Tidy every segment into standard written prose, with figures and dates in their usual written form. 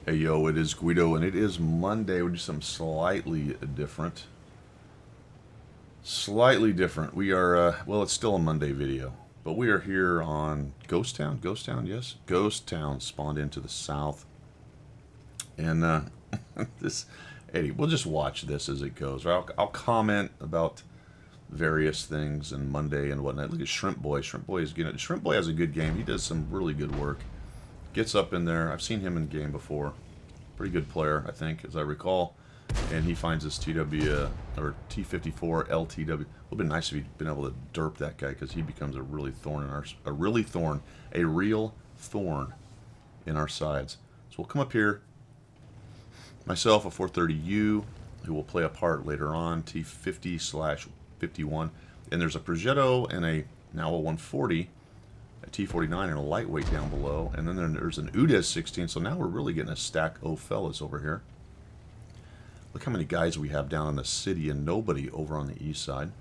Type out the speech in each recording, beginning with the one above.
Hey yo, it is Guido, and it is Monday. We do something slightly different. Slightly different. We are, well, it's still a Monday video, but we are here on Ghost Town. Ghost Town, yes. Ghost Town spawned into the south. And this, Eddie, we'll just watch this as it goes. I'll comment about various things and Monday and whatnot. Look at Shrimp Boy. Shrimp Boy is good. Shrimp Boy has a good game. He does some really good work. Gets up in there. I've seen him in game before. Pretty good player, I think, as I recall. And he finds his TW or T54 LTW. It would have been nice if he'd been able to derp that guy because he becomes a really thorn in our a real thorn in our sides. So we'll come up here. Myself, a 430U, who will play a part later on, T50/51, and there's a Progetto and now a 140. A T49 and a lightweight down below, and then there's an UDES 16, so now we're really getting a stack of fellas over here. Look how many guys we have down in the city and nobody over on the east side.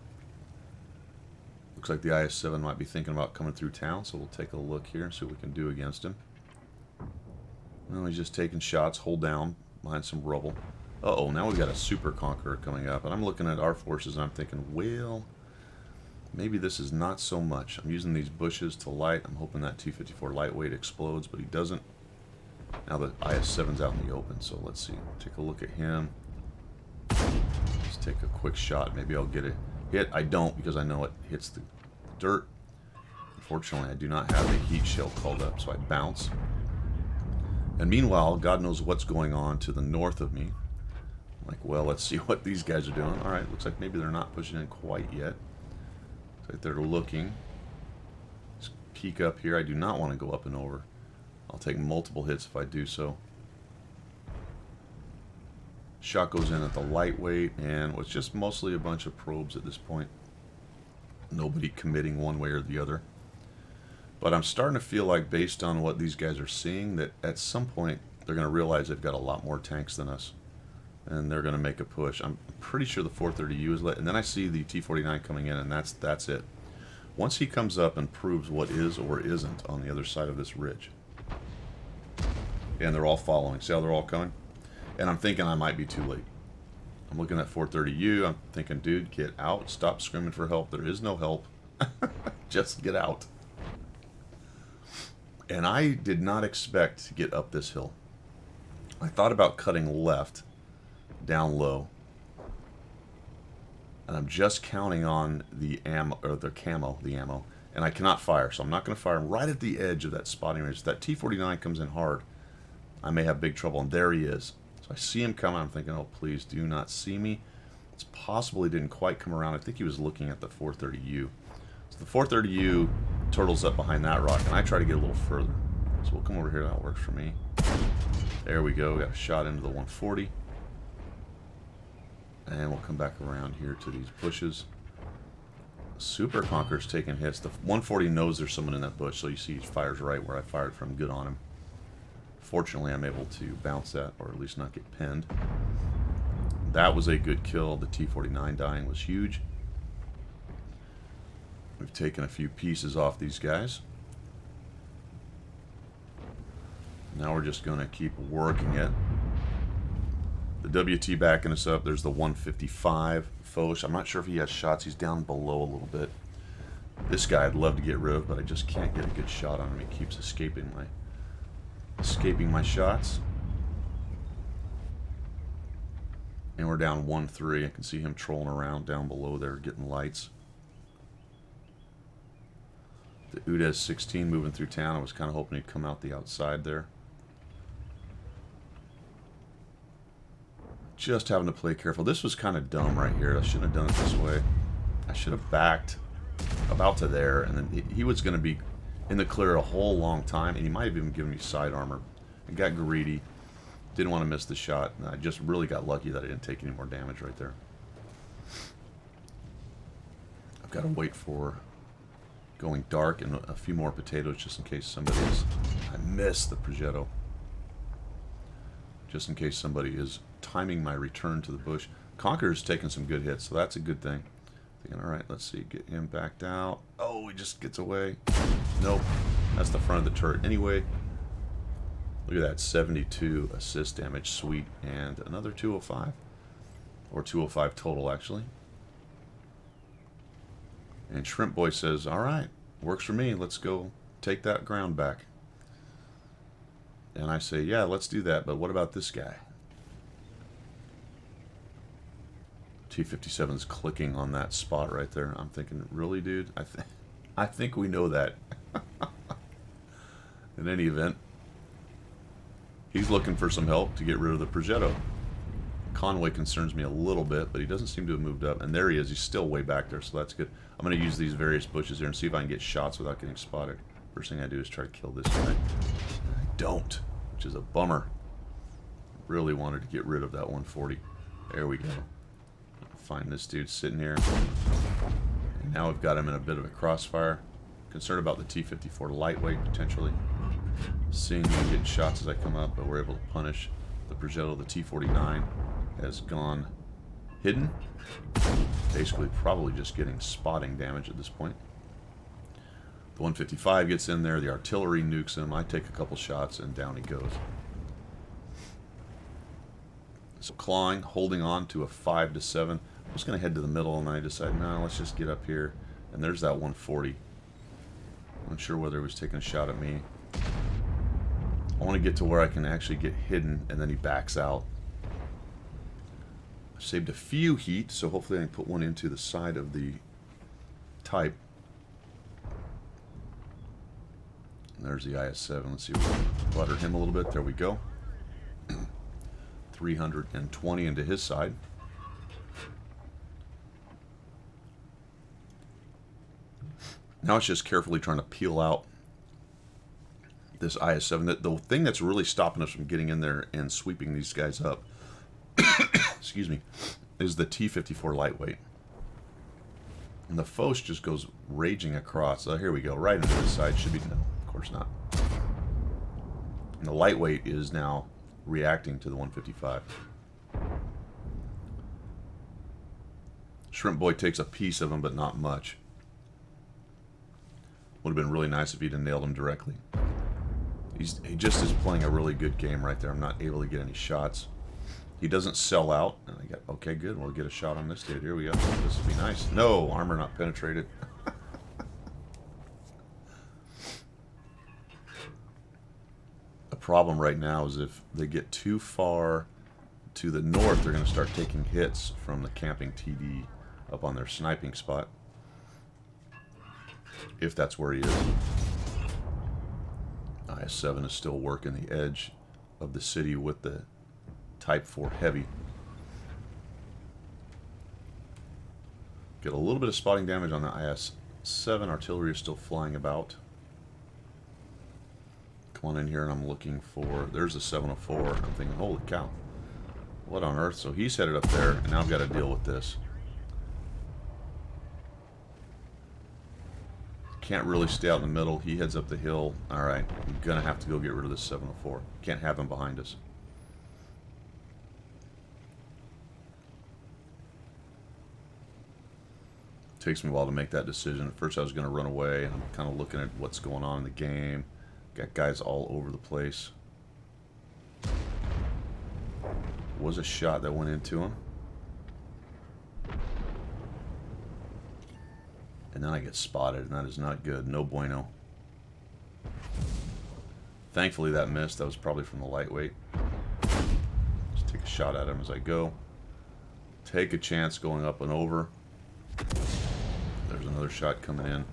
Looks like the IS-7 might be thinking about coming through town, so we'll take a look here and see what we can do against him. Well, he's just taking shots, hold down behind some rubble. Uh-oh, now we've got a Super Conqueror coming up, and I'm looking at our forces and I'm thinking, well, maybe this is not so much. I'm using these bushes to light. I'm hoping that T54 lightweight explodes, but he doesn't. Now the IS-7's out in the open, so let's see. Take a look at him. Let's take a quick shot. Maybe I'll get a hit. I don't because I know it hits the dirt. Unfortunately, I do not have a heat shell called up, so I bounce. And meanwhile, God knows what's going on to the north of me. I'm like, well, let's see what these guys are doing. All right, looks like maybe they're not pushing in quite yet. Like they're looking. Let's peek up here. I do not want to go up and over. I'll take multiple hits if I do so. Shot goes in at the lightweight, and it's just mostly a bunch of probes at this point. Nobody committing one way or the other. But I'm starting to feel like, based on what these guys are seeing, that at some point they're going to realize they've got a lot more tanks than us. And they're going to make a push. I'm pretty sure the 430U is lit. And then I see the T49 coming in, and that's it. Once he comes up and proves what is or isn't on the other side of this ridge. And they're all following. See how they're all coming? And I'm thinking I might be too late. I'm looking at 430U. I'm thinking, dude, get out. Stop screaming for help. There is no help. Just get out. And I did not expect to get up this hill. I thought about cutting left down low, and I'm just counting on the ammo, or the ammo, and I cannot fire, so I'm not going to fire right at the edge of that spotting range. If that T49 comes in hard, I may have big trouble, and there he is. So I see him coming. I'm thinking, oh, please do not see me. It's possible he didn't quite come around. I think he was looking at the 430U. So the 430U turtles up behind that rock, and I try to get a little further. So we'll come over here. That works for me. There we go. We got a shot into the 140. And we'll come back around here to these bushes. Super Conqueror's taking hits. The 140 knows there's someone in that bush, so you see he fires right where I fired from. Good on him. Fortunately, I'm able to bounce that, or at least not get pinned. That was a good kill. The T49 dying was huge. We've taken a few pieces off these guys. Now we're just going to keep working it. The WT backing us up. There's the 155 Foch. I'm not sure if he has shots. He's down below a little bit. This guy I'd love to get rid of, but I just can't get a good shot on him. He keeps escaping my shots. And we're down 1-3. I can see him trolling around down below there, getting lights. The UDES 16 moving through town. I was kind of hoping he'd come out the outside there. Just having to play careful. This was kind of dumb right here. I shouldn't have done it this way. I should have backed about to there, and then he was going to be in the clear a whole long time, and he might have even given me side armor. I got greedy. Didn't want to miss the shot, and I just really got lucky that I didn't take any more damage right there. I've got to wait for going dark and a few more potatoes just in case somebody is... I missed the Progetto. Just in case somebody is timing my return to the bush. Conqueror's taking some good hits, so that's a good thing. Thinking, all right, let's see, get him backed out. Oh, he just gets away. Nope, that's the front of the turret anyway. Look at that, 72 assist damage, sweet, and another 205. Or 205 total, actually. And Shrimp Boy says, all right, works for me. Let's go take that ground back. And I say, yeah, let's do that, but what about this guy? T-57's clicking on that spot right there. I'm thinking, really, dude? I think we know that. In any event, he's looking for some help to get rid of the Progetto. Conway concerns me a little bit, but he doesn't seem to have moved up. And there he is. He's still way back there, so that's good. I'm going to use these various bushes here and see if I can get shots without getting spotted. First thing I do is try to kill this guy. I don't, which is a bummer. Really wanted to get rid of that 140. There we go. Find this dude sitting here. And now we've got him in a bit of a crossfire. Concerned about the T-54 lightweight, potentially. Seeing him getting shots as I come up, but we're able to punish the Progetto. The T-49 has gone hidden. Basically, probably just getting spotting damage at this point. The 155 gets in there. The artillery nukes him. I take a couple shots, and down he goes. So clawing, holding on to a 5-7. I was going to head to the middle, and I decided, no, let's just get up here. And there's that 140. I'm not sure whether he was taking a shot at me. I want to get to where I can actually get hidden, and then he backs out. I saved a few heat, so hopefully I can put one into the side of the Type. And there's the IS-7. Let's see if we can butter him a little bit. There we go. 320 into his side. Now it's just carefully trying to peel out this IS-7. The thing that's really stopping us from getting in there and sweeping these guys up, excuse me, is the T-54 lightweight. And the Foch just goes raging across. So here we go, right into this side. Should be, no, of course not. And the lightweight is now reacting to the 155. Shrimp Boy takes a piece of him, but not much. Would have been really nice if he'd have nailed him directly. He just is playing a really good game right there. I'm not able to get any shots. He doesn't sell out. And I got, okay, good. We'll get a shot on this dude. Here we go. This will be nice. No, armor not penetrated. The problem right now is if they get too far to the north, they're going to start taking hits from the camping TD up on their sniping spot. If that's where he is. IS-7 is still working the edge of the city with the Type 4 Heavy. Get a little bit of spotting damage on the IS-7. Artillery is still flying about. Come on in here and I'm looking for... There's the 704. I'm thinking, holy cow. What on earth? So he's headed up there, and now I've got to deal with this. Can't really stay out in the middle. He heads up the hill. Alright, I'm going to have to go get rid of this 704. Can't have him behind us. Takes me a while to make that decision. At first I was going to run away, and I'm kind of looking at what's going on in the game. Got guys all over the place. Was a shot that went into him. And then I get spotted, and that is not good. No bueno. Thankfully that missed. That was probably from the lightweight. Just take a shot at him as I go. Take a chance going up and over. There's another shot coming in.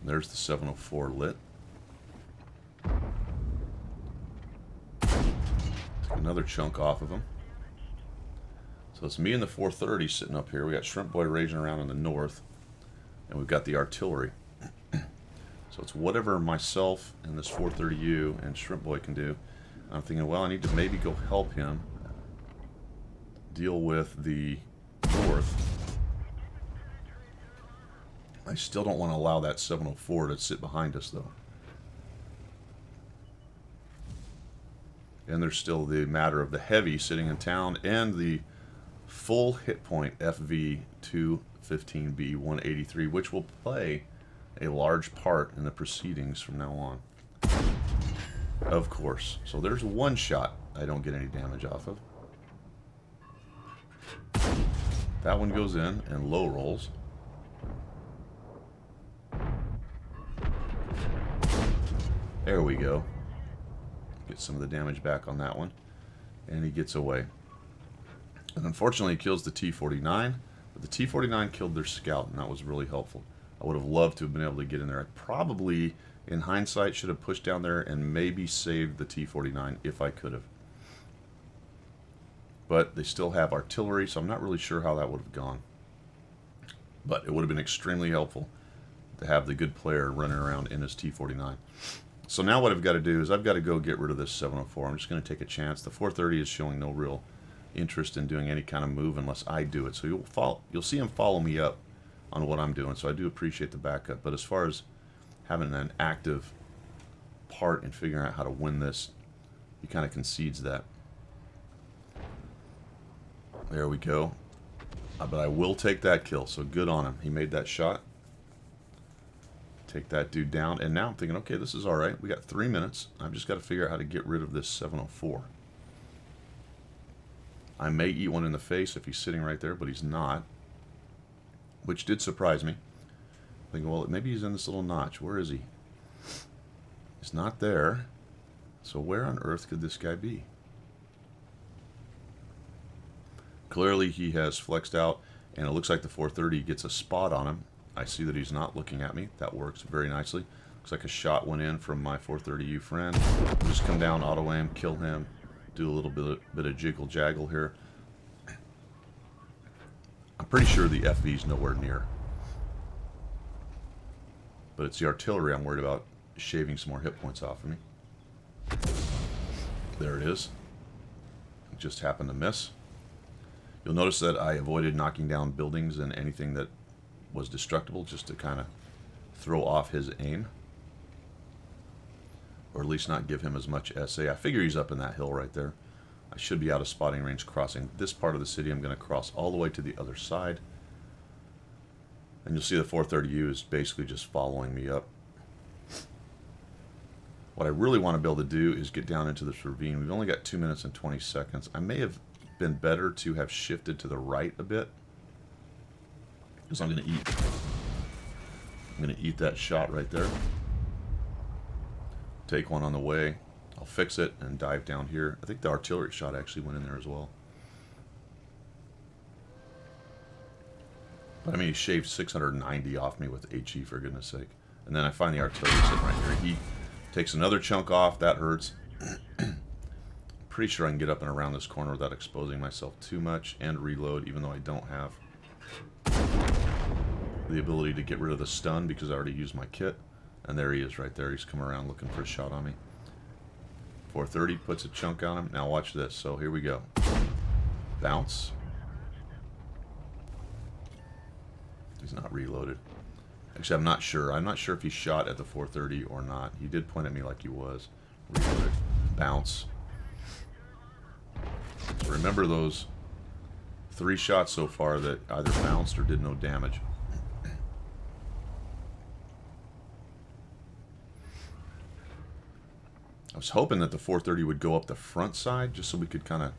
There's the 704 lit. Took another chunk off of him. So it's me and the 430 sitting up here. We got Shrimp Boy raging around in the north. And we've got the artillery. So it's whatever myself and this 430U and Shrimp Boy can do. I'm thinking, well, I need to maybe go help him deal with the north. I still don't want to allow that 704 to sit behind us, though. And there's still the matter of the heavy sitting in town and the full hit point FV215B 183, which will play a large part in the proceedings from now on. Of course. So there's one shot I don't get any damage off of. That one goes in and low rolls. There we go. Get some of the damage back on that one. And he gets away. And unfortunately, he kills the T-49. But the T-49 killed their scout, and that was really helpful. I would have loved to have been able to get in there. I probably, in hindsight, should have pushed down there and maybe saved the T-49 if I could have. But they still have artillery, so I'm not really sure how that would have gone. But it would have been extremely helpful to have the good player running around in his T-49. So now what I've got to do is I've got to go get rid of this 704. I'm just going to take a chance. The 430 is showing no real interest in doing any kind of move unless I do it. So you'll see him follow me up on what I'm doing. So I do appreciate the backup. But as far as having an active part in figuring out how to win this, he kind of concedes that. There we go. But I will take that kill, so good on him. He made that shot. Take that dude down. And now I'm thinking, okay, this is all right. We got 3 minutes. I've just got to figure out how to get rid of this 704. I may eat one in the face if he's sitting right there, but he's not. Which did surprise me. Thinking, well, maybe he's in this little notch. Where is he? He's not there. So where on earth could this guy be? Clearly he has flexed out, and it looks like the 430 gets a spot on him. I see that he's not looking at me. That works very nicely. Looks like a shot went in from my 430U friend. Just come down, auto aim, kill him, do a little bit of jiggle jaggle here. I'm pretty sure the FV's nowhere near. But it's the artillery I'm worried about shaving some more hit points off of me. There it is. It just happened to miss. You'll notice that I avoided knocking down buildings and anything that was destructible just to kind of throw off his aim. Or at least not give him as much SA. I figure he's up in that hill right there. I should be out of spotting range crossing this part of the city. I'm going to cross all the way to the other side. And you'll see the 430U is basically just following me up. What I really want to be able to do is get down into this ravine. We've only got 2 minutes and 20 seconds. I may have been better to have shifted to the right a bit. Because I'm going to eat that shot right there. Take one on the way. I'll fix it and dive down here. I think the artillery shot actually went in there as well. But I mean, he shaved 690 off me with HE, for goodness sake. And then I find the artillery sitting right here. He takes another chunk off. That hurts. Pretty sure I can get up and around this corner without exposing myself too much and reload, even though I don't have the ability to get rid of the stun because I already used my kit. And there he is right there. He's coming around looking for a shot on me. 430 puts a chunk on him. Now watch this. So here we go. Bounce. He's not reloaded. Actually, I'm not sure. I'm not sure if he shot at the 430 or not. He did point at me like he was. Reloaded. Bounce. So remember those 3 shots so far that either bounced or did no damage. I was hoping that the 430 would go up the front side just so we could kind of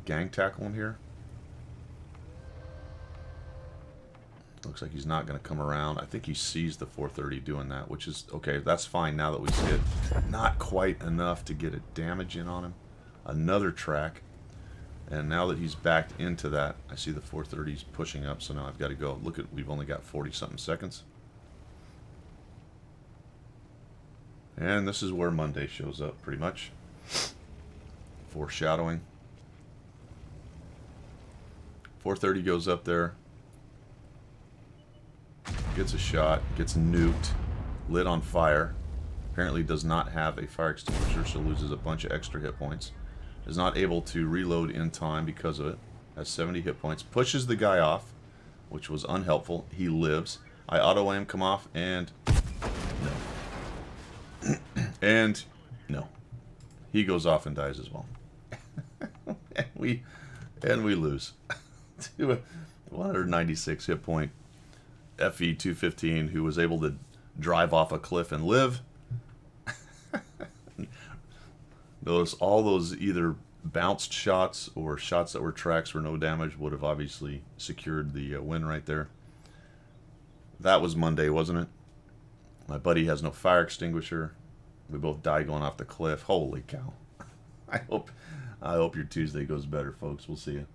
gang tackle him here. Looks like he's not going to come around. I think he sees the 430 doing that, which is okay. That's fine now that we see it. Not quite enough to get a damage in on him. Another track. And now that he's backed into that, I see the 430's pushing up, so now I've got to go. Look at, we've only got 40-something seconds. And this is where Monday shows up, pretty much. Foreshadowing. 430 goes up there. Gets a shot. Gets nuked. Lit on fire. Apparently does not have a fire extinguisher, so loses a bunch of extra hit points. Is not able to reload in time because of it. Has 70 hit points. Pushes the guy off, which was unhelpful. He lives. I auto-aim, come off, and... no. And... no. He goes off and dies as well. and we lose. To a 196 hit point FE-215 who was able to drive off a cliff and live. Notice all those either bounced shots or shots that were tracks for no damage would have obviously secured the win right there. That was Monday, wasn't it? My buddy has no fire extinguisher. We both died going off the cliff. Holy cow. I hope your Tuesday goes better, folks. We'll see you.